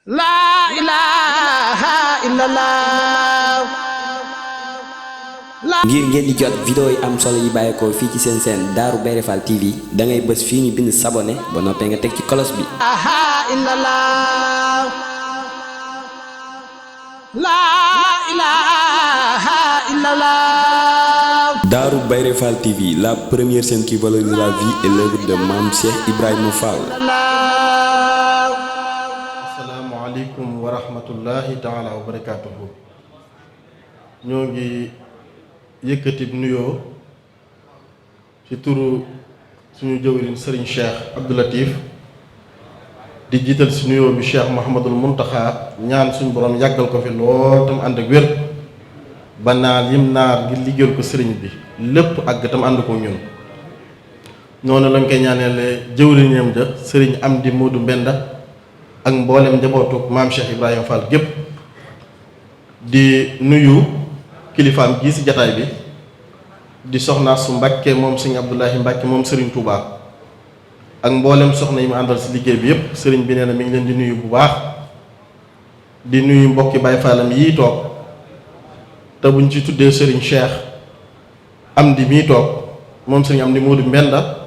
La ilaha illallah. ngir ngeen di jot vidéo yi am solo yi bàyyeekoo fii ci seen chaîne Darou Bairé Fall TV da ngay bës fii ñu bind s'abonner ba noppee nga teg ci cloche bi. La ilaha illallah. Darou Bairé Fall TV, la première chaîne qui valorise la vie et l'œuvre de Mame Cheikh Ibrahima Fall. Asalaamaaleykum wa rahmatullahi taala wa barakaatuhu. ñoo ngi yëkkati nuyoo ci turu suñu jëwriñ Serigne Cheikh Abdou Latif di jiital si nuyoo bi Cheikh Mouhamadul Mountakha ñaan suñu borom yàggal ko fi lool tam ànd ak wér ba naal yim naar ngir liggéeyal ko sëriñ bi lépp àgg tam ànd ko ñun. noonu lañ koy ñaaneele jëwriñam ja Serigne Amdi Modou Mbenda ak mboolem njabootu maam Cheikh Ibrahima Fall gépp di nuyu kilifaam gii ci jataay bi di soxna su Mbàkke moom sëñ Abdoulahi Mbàkke moom Serigne Touba ak mboolem soxna yi mu àndal ci liggéey bi yépp sëriñ bi nee na mi ngi leen di nuyu bu baax di nuyu mbokki Baay Fallam yii toog te buñ ci tuddee Serigne Cheikh Amdi mii toog moom sëriñ Amdi Modou Mbenda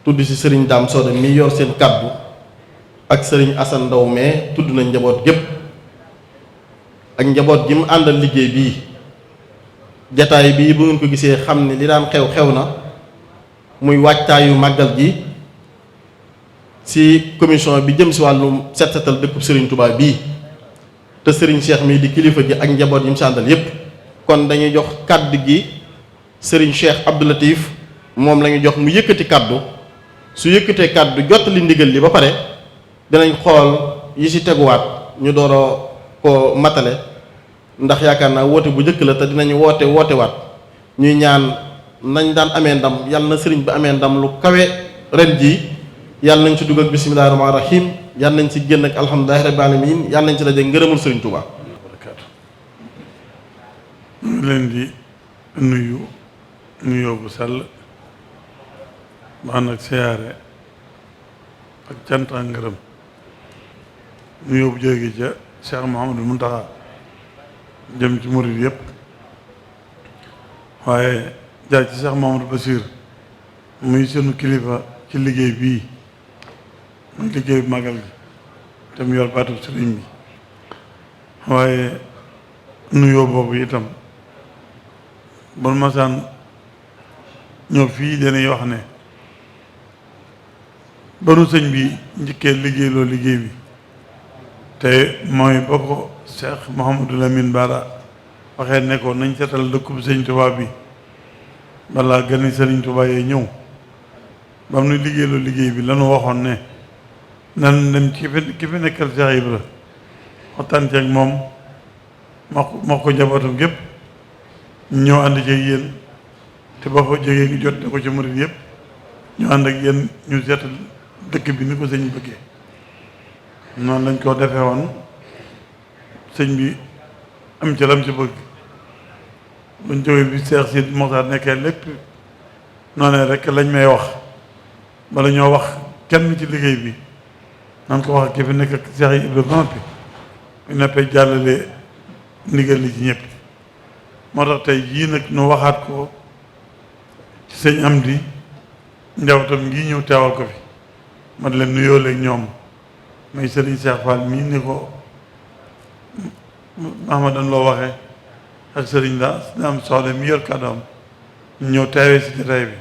tudd ci Serigne Dame Soda mii yor seen kàddu ak Serigne Assane Ndaw mais tudd nañ njaboot gépp ak njaboot gi mu àndal liggéey bii jataay bii bu ngeen ko gisee xam ne li daan xew na muy waajtaayu màggal gi ci commission bi jëm ci wàllu set setal dëkkub Serigne Touba bii te Serigne Cheikh mii di kilifa gi ak njaboot yi mu sàndal yépp kon dañuy jox kàddu gi Serigne Cheikh Abdou Latif moom lañu jox mu yëkkati kàddu su yëkkatee kàddu jottali ndigal li ba pare dinañ xool yi ci teguwaat ñu dooroo ko matale ndax yaakaar naa woote bu njëkk la te dinañu wootewaat ñuy ñaan nañ daan amee ndam yàlla na sëriñ bi amee ndam lu kawe ren jii yàlla nañ ci dugg ak bismillaahi rahmaani rahiim yàlla nañ ci génn ak alhamdulillaahi rabbil aalamiin yàlla nañ ci daje ngërëmul sëriñ Touba. ñu ngi leen di nuyoo bu sell ba ànd ak siyaare ak cant ak ngërëm nuyoo bu jóge ca Cheikh Mouhamadou Mountakha jëm ci murid yëpp waaye jaar ci Cheikh Mouhamadou Bassir muy sunu kilifa ci liggéey bii muy liggéey bu magal gi te mu yor baatub sëriñ bi waaye nuyoo boobu itam bon masaan ñëw fii dañuy wax ne banu sëñ bi njëkkee liggéey bi te mooy ba ko Cheikh Mouhamadou Lamine Bara waxee ne ko nañ seetal dëkkub sëñ Touba bi balaa gën sëriñ Touba yee ñëw ba mu nu liggéey bi lanu waxoon ne nan dem ki fi nekkal Cheikh Ibra waxtaan ci ak moom ma ko njabootam gépp ñëw ànd ci yéen te ba fa jógee ngi jot ne ko ci murid yëpp ñu ànd ak yéen ñu seetal dëkk bi ni ko sëñ bëggee noonu lañ ko defee woon sëñ bi am ci lam ci bëgg buñ jógee bi Seex Sidi Moxtaar nekkee lépp noonu rek lañ may wax bala ñoo wax kenn ci liggéey bi nan ko wax ki fi nekk ak Seex Ibra ba noppi bu neppee jàllale ndigal li ci ñëpp moo tax tey jii nag nu waxaat ko ci sëñ Amdi njabootam ngi ñëw teewal ko fi ma leen nuyoo léegi ñoom muy Serigne Cheikh Fall mii ni ko Mahamadan loo waxee ak Serigne Dame Soda mi yor kàddoom ñëw teewee si jataay bi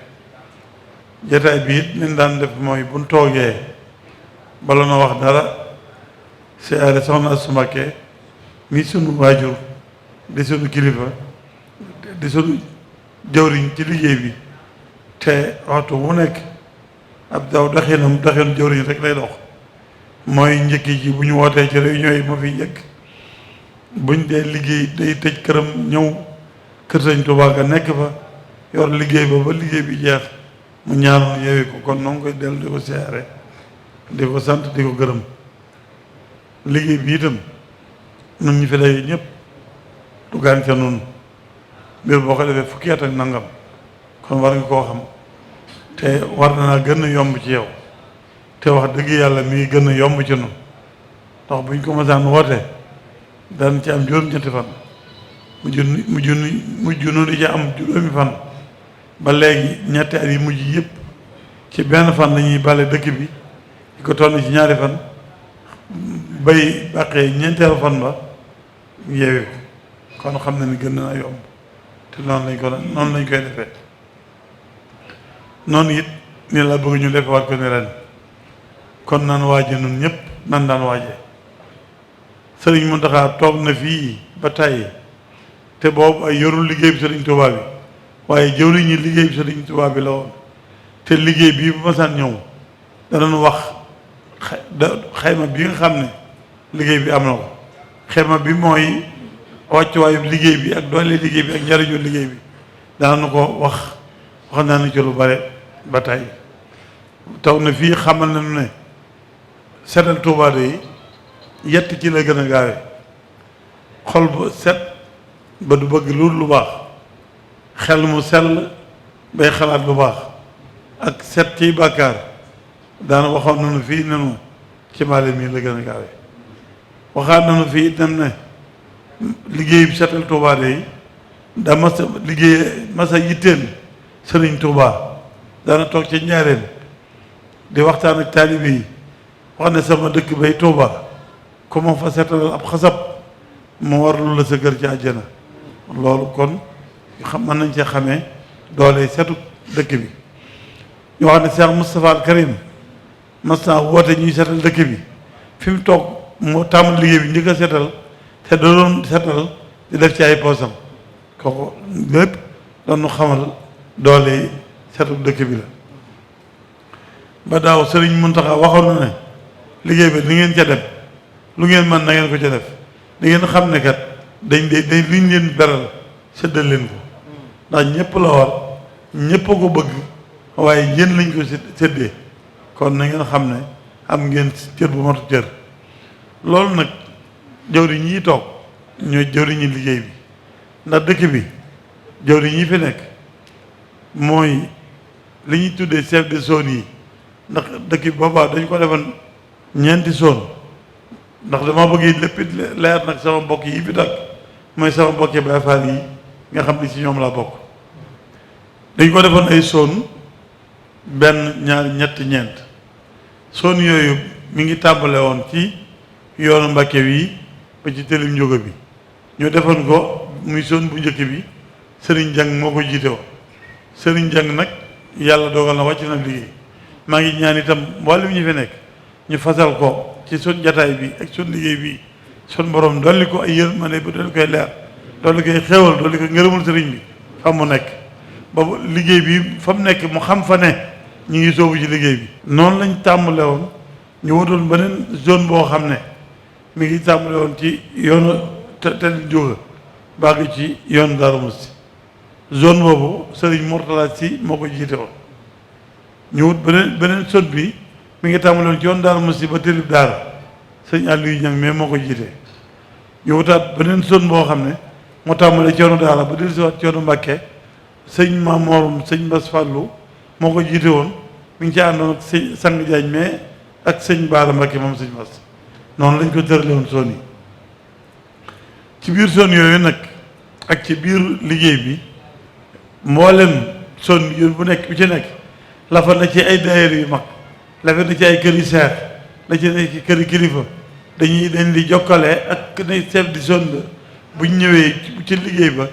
jataay bi it liñ daan def mooy buñ toogee bala na wax dara siyaare soxna Astu Mbakke mi sunu waajur di sunu kilifa di sunu jawriñ ci liggéey bi te waxtu bu nekk ab doxinu jawriñ rek lay dox mooy njëkki ji bu ñu wootee ci réunion yi ma fi njëkk buñ dee liggéey day tëj këram ñëw kër Sëñ Tuubaa ga nekk fa yor liggéey ba liggéey bi jeex mu ñaanoon yeewi ko kon noo ngi koy dellu di ko siyaare di ko sant di ko gërëm liggéey bi itam ñun ñu fi day ñëpp dugaan ca noonu mbir boo ko defee fukki at ak nangam kon war nga koo xam te war na naa gën a yomb ci yow te wax dëgg yàlla mi ngi gën a yomb ci noonu ndax buñ ko masaan woote daan ci am juróom-ñetti fan mujj nu di ci am juróomi fan ba léegi ñetti at yi mujj yëpp ci benn fan lañuy bale dëkk bi di ko toll ci ñaari fan bay bàqee ñeenteelu fan ba yeewee ko kon xam na ni gën na yomb te noonu lañ koy defee noonu it ni la bëgg ñu defewaat ko ni ren kon nan waaje nun ñëpp nan daan waaje sëriñ Mountakha toog na fii ba tàyyi te boobu ay yorul liggéey bi sëriñ Touba bi waaye jëwriñ ñi liggéey bi sëriñ Touba bi la woon te liggéey bii bu masaan ñëw danañ wax xayma bi nga xam ne liggéey bi am na ko xayma bi mooy wàccuwaayu liggéey bi ak doole liggéey bi ak njariñu liggéey bi danañu ko wax naa ni ci lu bare ba tey taw na fii xamal nañu ne setal Touba de yett ci la gën a gaawe xol bu set ba du bëgg lu baax xel mu sell bay xalaat lu baax ak set ciy bàkkaar daana waxoon nañu fii nenu ci maale mii la gën a gaawe waxaat nañu fii itam ne liggéey bi setal Touba de da masa liggéey masa yitteel sëriñ Touba daana toog ci njaareem di waxtaan ak taalibe yi wax ne sama dëkk bay Touba ku ma fa seetalal ab xasab mu warlu la sa kër ci àjjana loolu kon mën nañ cee xamee doole setu dëkk bi ñu wax ne Cheikh Moustapha al Karim mas naa woote ñuy setal dëkk bi fi mu toog moo tàmbali liggéey bi njëkk a setal te da doon setal di def ci ay poosam kooku lépp doon nu xamal doole setu dëkk bi la ba daaw Sëriñ Mountakha waxoon na ne liggéey bi li ngeen ca dem lu ngeen mën na ngeen ko ca def da ngeen xam ne kat dañ liñ leen beral séddal leen ko ndax ñëpp la war ñëpp a ko bëgg waaye yéen lañ ko séddee kon na ngeen xam ne am ngeen cër bu matu cër loolu nag jawriñ yi toog ñooy jawriñi liggéey bi ndax dëkk bi jawriñ yi fi nekk mooy li ñuy tuddee chef de zone yi ndax dëkk bi boobaa dañ ko defoon ñeenti zone ndax dama bëgg lépp leer nag sama mbokk yi fi dakk mooy sama mbokki Baay Faal yi nga xam ni ci ñoom laa bokk dañ ko defoon ay zone benn ñaar ñett ñeent zone yooyu mi ngi tàmbale woon ci yoonu Mbàkke wi ba ci tëlim njóga bi ñu defoon ko muy zone bu njëkk bi Sëriñ Jang moo ko jiite woon Sëriñ Jang nag yàlla dogal na wàcc na liggéey maa ngi ñaan itam mboolem ñi fi nekk ñu fasal ko ci sun jataay bi ak sun liggéey bi sun borom dolli ko ay yërmande ba dolli koy leer dolli koy xéewal dolli ko ngërëmul sëriñ bi fa mu nekk ba liggéey bi fa mu nekk mu xam fa ne ñu ngi soobu ci liggéey bi noonu lañ tàmbale woon ñu wutoon beneen zone boo xam ne mi ngi tàmbale woon ci yoonu te jóga bàgg ci yoonu Darou Mouhty zone boobu sëriñ Mourtala si moo ko jiite woon ñu wut beneen zone bi mi ngi tàmbale woon ci yoonu Darou Mouhty ba télib daara sëñ Aliou Niang mais moo ko jiite ñu wutaat beneen zone boo xam ne moo tàmbale ci yoonu daara ba dellu si waat ci yoonu Mbàkke sëñ Mamorum sëñ Bass Fallou moo ko jiite woon mi ngi ci àndoon ak sëñ Sang Diagne mais ak sëñ Baara Mbàkke moom sëñ Bass noonu lañ ko tërale woon zone yi ci biir zone yooyu nag ak ci biir liggéey bi mboolem zone yu bu nekk bu ci nekk la fa na ci ay daayira yu mag la fa na ci ay kër yu seex la ci nekk kër yu kilifa dañ di jokkale ak ne chef de zone ba buñ ñëwee ci liggéey ba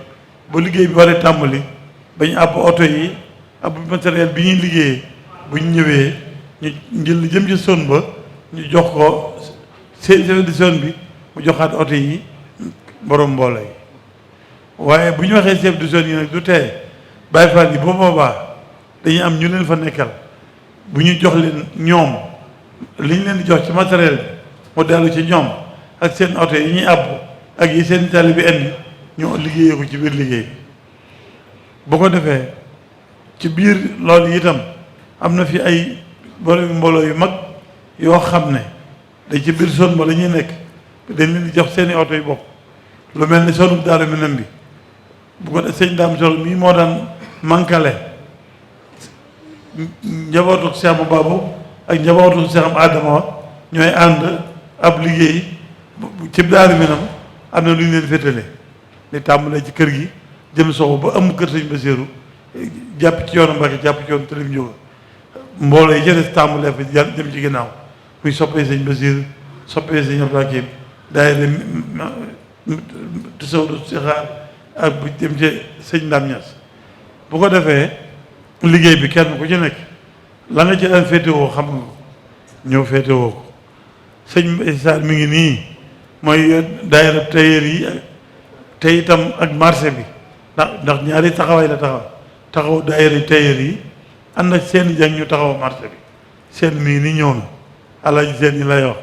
bu liggéey bi waree tàmbali bañ àbb oto yi àbb matériel bi ñuy liggéeyee buñ ñëwee ñu njël jëm ci zone ba ñu jox ko chef de zone bi mu joxaat oto yi borom mbooloo yi waaye bu ñu waxee chef de zone yi nag du tee Baay Faal yi boobaa dañuy am ñu leen fa nekkal bu ñu jox leen ñoom li ñu leen di jox ci matériel bi mu dellu ci ñoom ak seen oto yi ñuy àbb ak yi seen tali bi indi ñoo liggéeyee ko ci biir liggéey bu ko defee ci biir loolu itam am na fi ay borom mbooloo yu mag yoo xam ne dañ ci biir zone ba la ñuy nekk dañ leen di jox seeni oto yu bopp lu mel ni zone Daaru Minam bi bu ko def sëñ Daam Sol mii moo daan mankale njabootu Cheikh Babou ak njabootu Cheikh Adama ñooy ànd ab liggéey ci Daaru Minam am na lu ñu leen féetale li tàmbalee ci kër gi jëm soxu ba am kër sëñ Basiiru jàpp ci yoonu Mbàkke jàpp ci yoonu Tëlim Njóoga mbooloo yi ca des tàmbalee fa jëm ci ginnaaw muy soppee sëñ Basiiru soppee sëñ Abdou Hakim daayira Tasawudu Sixaar ak bu jëm ci sëñ Ndam Ñas bu ko defee liggéey bi kenn ku ci nekk la nga ci daan féetewoo xam nga ko ñëw féetewoo ko sëñ Issa mi ngi nii mooy daayira tailleur yi te itam ak marché bi ndax ñaari taxawaay la taxaw daayira tailleur yi ànd ak seen i jàng ñu taxaw marché bi seen mi ngi nii ñëw na alaaji seen ñi lay wax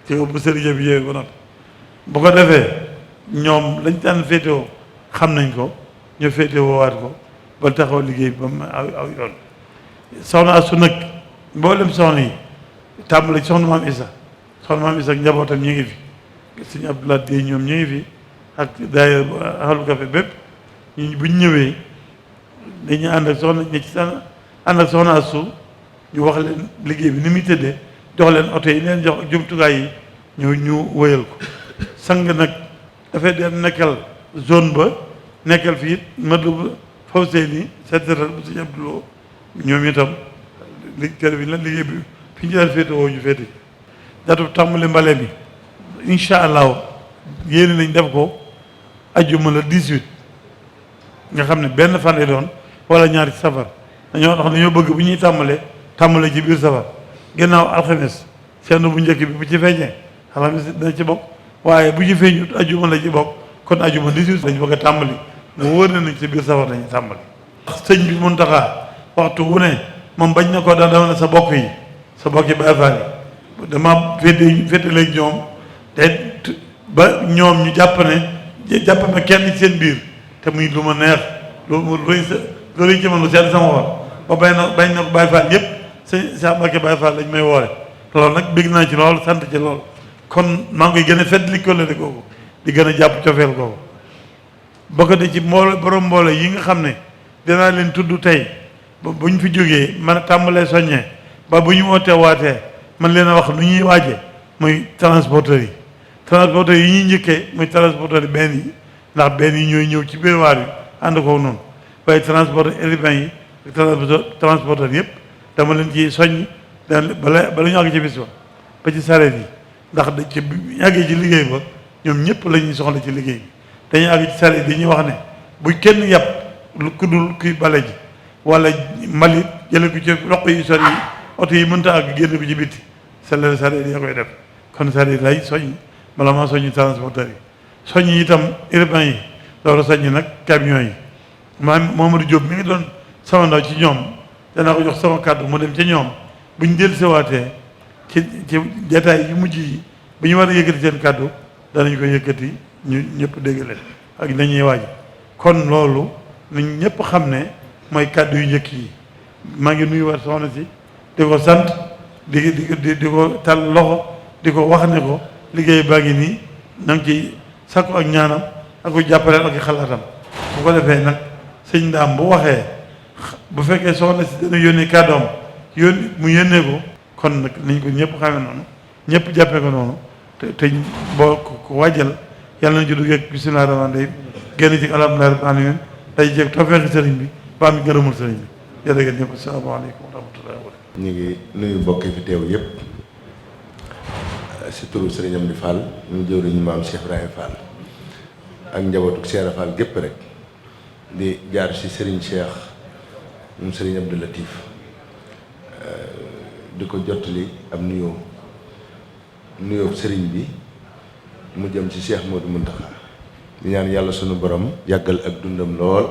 ci bu sëriñ bi yooyu ba noppi bu ko defee ñoom lañ daan féetewoo xam nañ ko ñu féetewoo waat ko ba taxaw liggéey ba mu aw yoon soxna su nag mboolem soxna yi tàmbali soxna maam Issa ak njabootam ñu ngi fi sëñ Abdoulaye Dieye ñoom ñu ngi fi ak daayira Ahlu Café bépp buñ ñëwee dañuy ànd ak soxna ñi ci ànd ak soxna su ñu wax leen liggéey bi ni muy tëddee jox leen oto yi leen jox ak jumtukaay yi ñu wëyal ko sang nag dafay dem nekkal zone ba nekkal fii Madou Fawzeyni secrétaire bu sëñ Abdoulou ñoom itam kër bi la liggéey bi fi ñu daan féete woo ñu féete datu tàmbali mbale bi incha allahu yéene nañ def ko ajjuma la 18 nga xam ne benn fan lay doon wala ñaari safar dañoo bëgg bu ñuy tàmbale ci biir safar gannaaw alxames seen bu njëkk bi bu ci feeñee alxames dina ci bokk waaye bu ci feeñut ajjuma la ci bokk kon ajjuma 18 lañ bëgg a tàmbali mu wóor na nañ ci biir safar lañuy tàmbali sëñ bi Muntaxa waxtu wu ne moom bañ na ko daal dama ne sa bokk yi Baay Faal yi dama féete léegi ñoom te ba ñoom ñu jàpp ma kenn ci seen biir te muy lu ma neex loolu yi ci man lu sedd sama xol ba bañ na ko Baay Faal yëpp sëñ Cheikh Mbacké Baay Faal lañ may woore loolu nag bégg naa ci loolu sant ci loolu kon maa ngi koy gën a fedd li kóllëre googu di gën a jàpp cofeel googu bokk de ci borom mbooloo yi nga xam ne dinaa leen tudd tey ba bu ñu fi jógee man a tàmbalee soññee ba bu ñu wootee waatee man leen a wax nu ñuy waaje muy transporteurs yi ñuy njëkkee muy transporteurs yi benn yi ndax benn yi ñooy ñëw ci biir waar yi ànd ko noonu waaye transporteurs urbains yi transporteurs yëpp dama leen ci soññ bala ñu àgg ci bis ba ci sareet yi ndax da ci àggee ci liggéey ba ñoom ñëpp la ñuy soxla ci liggéey bi dañuy àgg ci sareet yi dañuy wax ne bu kenn yàpp lu kuddul kuy bale ji wala mbalit jële ko ci roq yi sori yi oto yi mënta àgg génn bi ci bitti sellal sareet yi koy def kon sareet lay soññ bala maa soññ transporteurs yi soññ itam urbain yi loolu soññ nag camion yi Mamadou Diop mi ngi doon sama ndaw ci ñoom danaa ko jox sama kàddu mu dem ca ñoom buñ del sewaatee ci jataay yu mujj yi bu ñu war a yëkkati seen kàddu danañ ko yëkkati ñu ñëpp dégg leen ak nañuy waaj kon loolu nañ ñëpp xam ne mooy kàddu yu njëkk yi maa ngi nuyu war soxna si di ko sant di ko tal loxo di ko wax ne ko liggéey baa ngi nii na nga ci sakku ak ñaanam ak ko jàppaleel ak xalaatam bu ko defee nag sëñ Ndaam bu waxee bu fekkee soxna si dana yónnee kàddoom mu yónnee ko kon nag nañ ko ñëpp xamee noonu ñëpp jàppee ko noonu te boo ko waajal yàlla nañ ci duggee bismillah rahmaan rahim génn ci alhamdulilah rabbil alamin day jeeg tawfeexi sëriñ bi ba am gërëmul sëriñ bi jërë ngeen ñëpp asalaamaaleykum wa rahmatullahi wa barakatuh. ñu ngi nuyu mbokk yi fi teew yëpp si turu sëriñ Amdi Fall ñu jëwriñu maam Cheikh Ibrahima Fall ak njabootu Cheikh Fall gépp rek di jaar si sëriñ Cheikh moom sëriñ Abdou Latif di ko jottali ab nuyoo sëriñ bi mu jëm ci Cheikh Modou Mountakha di ñaan yàlla sunu borom yàggal ak dundam lool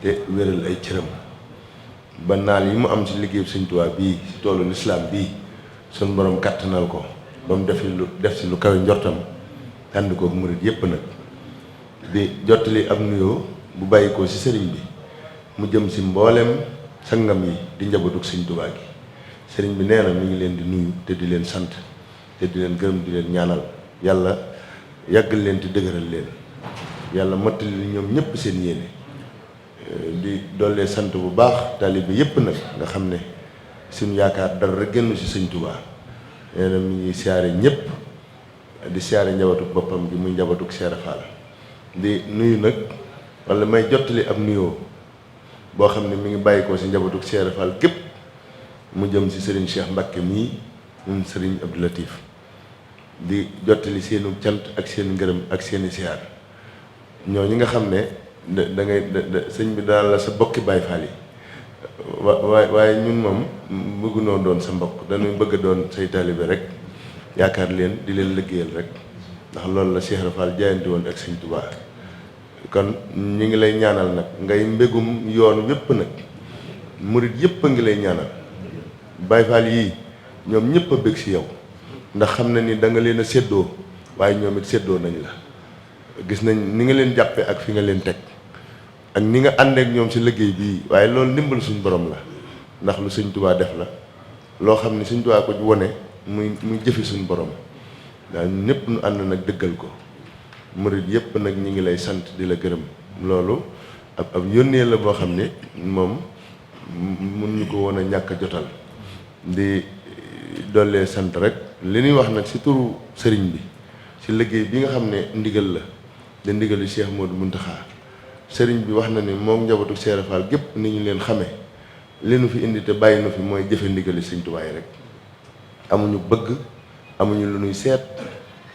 te wéral ay cëram ba naal yi mu am ci liggéeyu Sëriñ Tuubaa bii ci toolu lislaam bii sunu borom kàttanal ko ba mu def si lu kawe njortam ànd ko murit yépp nag di jottali ab nuyoo bu bàyyi ko ci sëriñ bi mu jëm ci mboolem sangam yi di njabootu Sëriñ Tuubaa gi sëriñ bi nee na mi ngi leen di nuyu te di leen sant te di leen gërëm di leen ñaanal yàlla yàggal leen te dëgëral leen yàlla mottali li ñoom ñëpp seen yéene di dollee sant bu baax taalibe yëpp nag nga xam ne suñu yaakaar dara génn ci Sëriñ Tuubaa nee na mi ngi siyaare ñëpp di siyaare njabootu boppam gi muy njabootu Cheikh Fall di nuyu nag wala may jottali ab nuyoo boo xam ne mi ngi bàyyi ko si njabootu Cheikh Fall gépp mu jëm si Serigne Cheikh Mbacke mii ñun Serigne Abdou Latif di jottali seenu cant ak seen ngërëm ak seeni siyaar ñoo ñi nga xam ne da ngay sëñ bi daal la sa bokki Baay Faal yi waaye ñun moom bëggunoo doon sa mbokk dañuy bëgg a doon say taalibe rek yaakaar leen di leen liggéeyal rek ndax loolu la Cheikh Fall jaayante woon ak sëñ Tuubaa kon ñi ngi lay ñaanal nag ngay mbégum yoon wépp nag murit yépp a ngi lay ñaanal Baay Faal yii ñoom ñëpp a bég si yow ndax xam na ni da nga leen a séddoo waaye ñoom it séddoo nañ la gis nañ ni nga leen jàppe ak fi nga leen teg ak ni nga àndeek ñoom si liggéey bii waaye loolu ndimbal suñ borom la ndax lu sëñ Tuubaa def la loo xam ni sëñ Tuubaa ko wone muy jëfi suñ borom daal ñëpp nu ànd nag dëggal ko murit yëpp nag ñi ngi lay sant di la gërëm loolu ab yónnee la boo xam ne moom mun ñu ko woon a ñàkk a jotal di dollee sant rek li ñuy wax nag si turu sëriñ bi si liggéey bi nga xam ne ndigal la di ndigalu Cheikh Modou Mountakha sëriñ bi wax na ni moom njabootu Cheikh Fall gépp ni ñu leen xamee li nu fi indi te bàyyi nu fi mooy jëfe ndigali sëñ Tuubaa yi rek amuñu bëgg amuñu lu nuy seet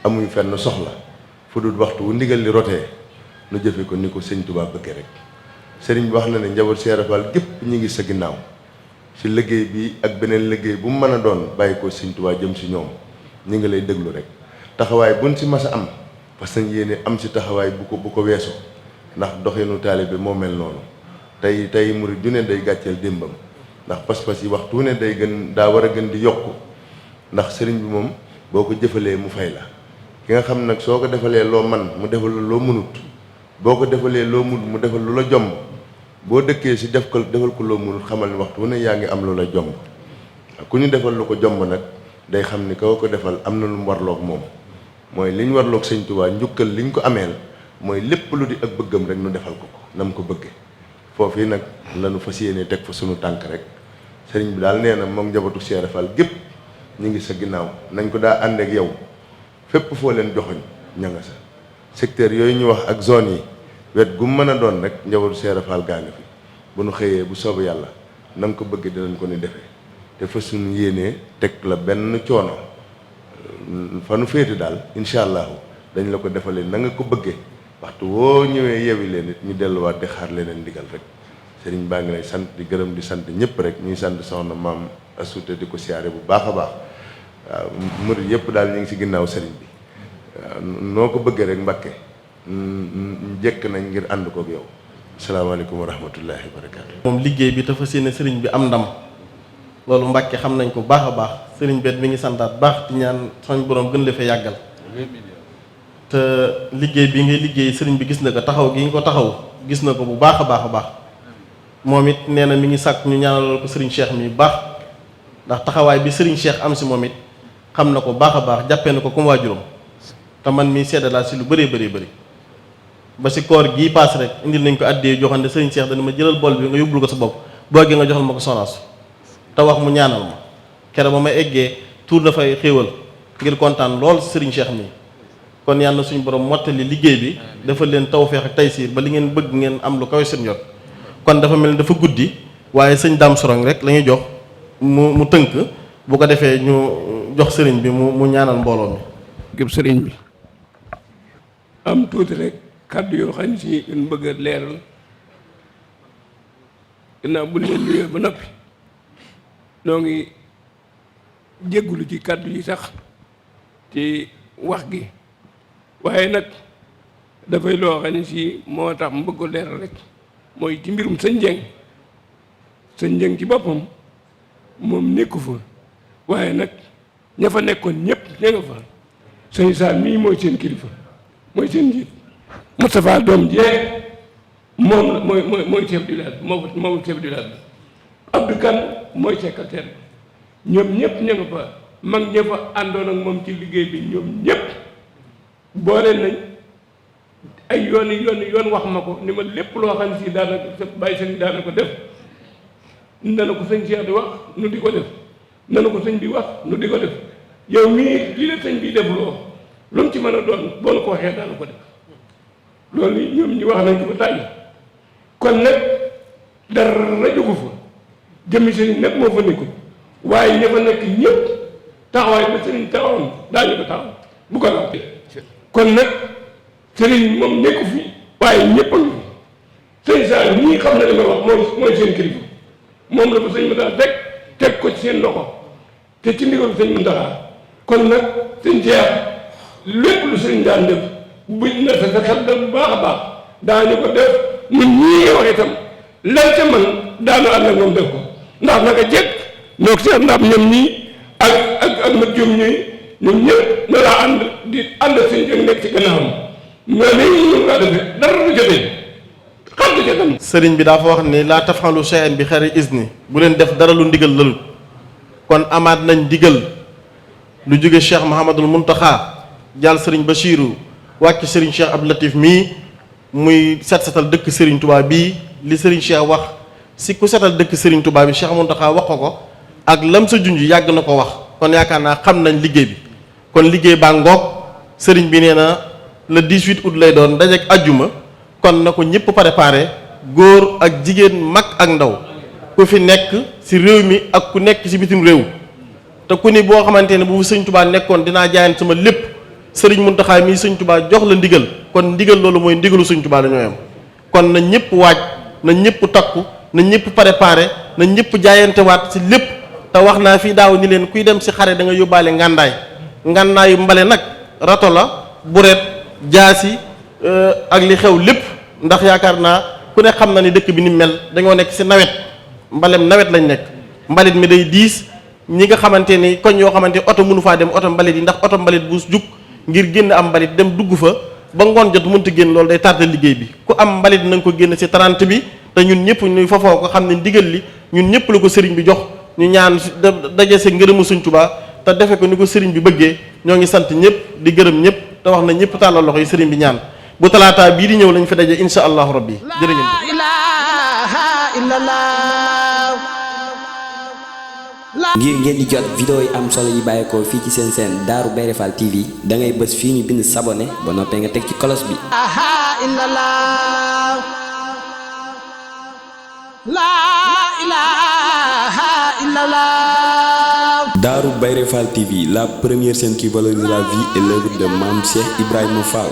amuñu fenn soxla fu dul waxtu wu ndigal li rotee nu jëfe ko ni ko sëñ Tuubaa bëggee rek sëriñ bi wax na ne njabootu Cheikh Fall gépp ñu ngi sa ginnaaw si liggéey bi ak beneen liggéey bu mu mën a doon bàyyi ko sëñ Tuubaa jëm si ñoom ñu ngi lay déglu rek taxawaay buñ si mas a am parce que yéene am si taxawaay bu ko weesoo ndax doxinu taalibe moo mel noonu tey murid ju ne day gàcceel démbam ndax pas-pas yi waxtu ne day gën daa war a gën di yokku ndax sëriñ bi moom boo ko jëfalee mu fay la ki nga xam nag soo ko defalee loo man mu defal loo mënut boo ko defalee loo mënut mu defal lu la jomb boo dëkkee si defal ko loo mënut xamal ni waxtu ne yaa ngi am lu la jomb ku ñu defal lu ko jomb nag day xam ni koo ko defal am na lu mu warloog moom mooy li ñu warloog sëñ Tuubaa njukkal li ñu ko ameel mooy lépp lu di ak bëggam rek nu defal ko na mu ko bëggee foofu nag la nu fas yéene teg fa sunu tànk rek sëriñ bi daal nee na moom njabootu Cheikh Fall gépp ñu ngi sa ginnaaw nañ ko daa ànd ak yow fépp foo leen joxoñ ña nga sa secteur yooyu ñu wax ak zone yi wet gu mën a doon rek njabootu Cheikh Fall gaa ngi fi bu nu xëyee bu soobu yàlla na nga ko bëggee dinañ ko ni defee te fa suñu yéenee teg la benn coono fa nu féete daal incha allahu dañ la ko defalee na nga ko bëggee waxtu woo ñëwee yewi leen it ñu delluwaat di xaar leneen ndigal rek sëriñ baa ngi lay sant di gërëm di sant ñëpp rek ñuy sant soxna maam Asute di ko siyaare bu baax a baax waaw murid yëpp daal ñu ngi si ginnaaw sëriñ bi waaw noo ko bëggee rek Mbàkke jekk nañ ngir ànd kook yow asalaamaaleykum wa rahmatullahi wa barakaatu. moom liggéey bi dafa séene sëriñ bi am ndam loolu Mbàkke xam nañ ko baax a baax sëriñ bet mi ngi santaat baax di ñaan soñ borom gën la fa yàggal te liggéey bi ngay liggéey sëriñ bi gis na ko taxaw gi nga ko taxaw gis na ko bu baax a baax a baax moom it nee na mi ngi sàkk ñu ñaanal ko sëriñ Cheikh mi baax ndax taxawaay bi sëriñ Cheikh am si moom it xam na ko baax a baax jàppee na ko comme waajuram te man mii seddalaa si lu bëree bëri ba si koor gii paas rek indil nañ ko àddee joxande sëriñ Cheikh dana ma jëlal bool bi nga yóbbul ko sa bopp boo gee nga joxal ma ko sonaas te wax mu ñaanal ma keroog ba ma eggee tuur dafay xéewal ngir kontaan lool si sëriñ Cheikh mi kon yàlla suñu borom mottali liggéey bi dafa leen tawfeex ak taysiir ba li ngeen bëgg ngeen am lu kawe seen jot kon dafa mel ni dafa guddi waaye sëñ Dame Sorong rek la ñuy jox mu tënk bu ko defee ñu jox sëriñ bi mu ñaanal mbooloo mi. gépp sëriñ bi am tuuti rek kàddu yoo xam ne si ñun bëgg a leeral ginnaaw bu leen nuyoo ba noppi noo ngi jéggulu ci kàddu yi sax ci wax gi waaye nag dafay loo xam ne si moo tax mu bëgg a leeral rek mooy ci mbirum sëñ Njeng ci boppam moom nekku fa waaye nag ña fa nekkoon ñëpp ña nga fa sëñ Saal mii mooy seen kilifa mooy seen njiit Moustapha doom jee moom mooy chef du village moom chef du village bi Abdou Kane mooy secrétaire bi ñoom ñëpp ña nga fa mag ña fa àndoon ak moom ci liggéey bi ñoom ñëpp boole nañ ay yoon wax ma ko ni ma lépp loo xam si daanaka bàyyi sëñ daana ko def nana ko sëñ Cheikh di wax nu di ko def nana ko sëñ bi wax nu di ko def yow mii li la sëñ bi def loo lu mu ci mën a doon boo la ko waxee daal ko def loolu ñoom ñi wax nañ ko ba tàyyi kon nag dara jógu fa jëmmi sëriñ nag moo fa nekkul waaye ña fa nekk ñëpp taxawaay ba sëriñ taxawoon daañu ko taxaw bu ko laal kon nag sëriñ moom nekku fi waaye ñëpp a ngi fi sëñ Saaliw ñii xam na li ma wax mooy seen kilifa moom la fa sëñ Muntaxa teg ko ci seen loxo te ci ndigal sëñ Muntaxa kon nag sëñ Cheikh lépp lu sëriñ daan def buñ na sa xel dal bu baax a baax daañu ko def ñun ñii nga wax itam lan ca man daanu ànd ak moom def ko ndax naka jekk ñoo ko seen ndaam ñoom ñii ak ma jom ñuy ñoom ñëpp na laa ànd di ànd sëñ Cheikh nekk ci gannaawam mais léegi ñu ngi defee dara du jotee xam du ca tam sëriñ bi dafa wax ni laa tafxalu shay'an bi xayri izni bu leen def dara lu ndigal lalut kon amaat nañ ndigal lu jóge Cheikh Mouhamadul Muntaxa jàll sëriñ Bachiru wàcc sëriñ Cheikh Abdou Latif mii muy setal dëkk sëriñ Touba bii li sëriñ Cheikh wax si ku setal dëkk sëriñ Touba bi Cheikh Muntaxa wax ko ak lam sa junj yàgg na ko wax kon yaakaar naa xam nañ liggéey bi kon liggéey baa ngoog sëriñ bi nee na le 18 août lay doon dajeek ajjuma kon na ko ñëpp préparé góor ak jigéen mag ak ndaw ku fi nekk si réew mi ak ku nekk si bitim réew te ku ni boo xamante ne bu sëñ Touba nekkoon dinaa jaayant sama lépp sëriñ Muntaxa mii sëñ Touba jox la ndigal kon ndigal loolu mooy ndigalu sëñ Touba la ñooy am kon na ñëpp waaj na ñëpp takku na ñëpp préparé na ñëpp jaayantewaat si lépp te wax naa fii daaw ni leen kuy dem si xare da nga yóbbaale ngàndaayu mbale nag rato la buret jaasi ak li xew lépp ndax yaakaar naa ku ne xam na ni dëkk bi ni mel dañoo nekk si nawet mbalem nawet lañ nekk mbalit mi day diis ñi nga xamante ni koñ yoo xamante oto mënu faa dem oto mbalit yi ndax oto mbalit bu jug ngir génn am mbalit dem dugg fa ba ngoon jot mënta génn loolu day tardé liggéey bi ku am mbalit na nga ko génn si 30 bi te ñun ñëpp ñuy fafoo ko xam ne ndigal li ñun ñëpp la ko sëriñ bi jox ñu ñaan daje see ngërëmu Sëriñ Tuubaa te defe ko ni ko sëriñ bi bëggee ñoo ngi sant ñëpp di gërëm ñëpp te wax na ñëpp tàllal loxo yi sëriñ bi ñaan bu talaataa bii di ñëw lañ fi daje insha allahu rabbi jërë ngeen jëf. La ilaha illallah. ngir ngeen di jot vidéo yi am solo yi bàyyeekoo fii ci seen seen Darou Bairé Fall TV da ngay bës fii ñu bind s'abonner ba noppee nga teg ci cloche bi. La ilaha illallah. Darou Bairé Fall TV, la première chaîne qui valorise la vie et l'œuvre de Mame Cheikh Ibrahima Fall.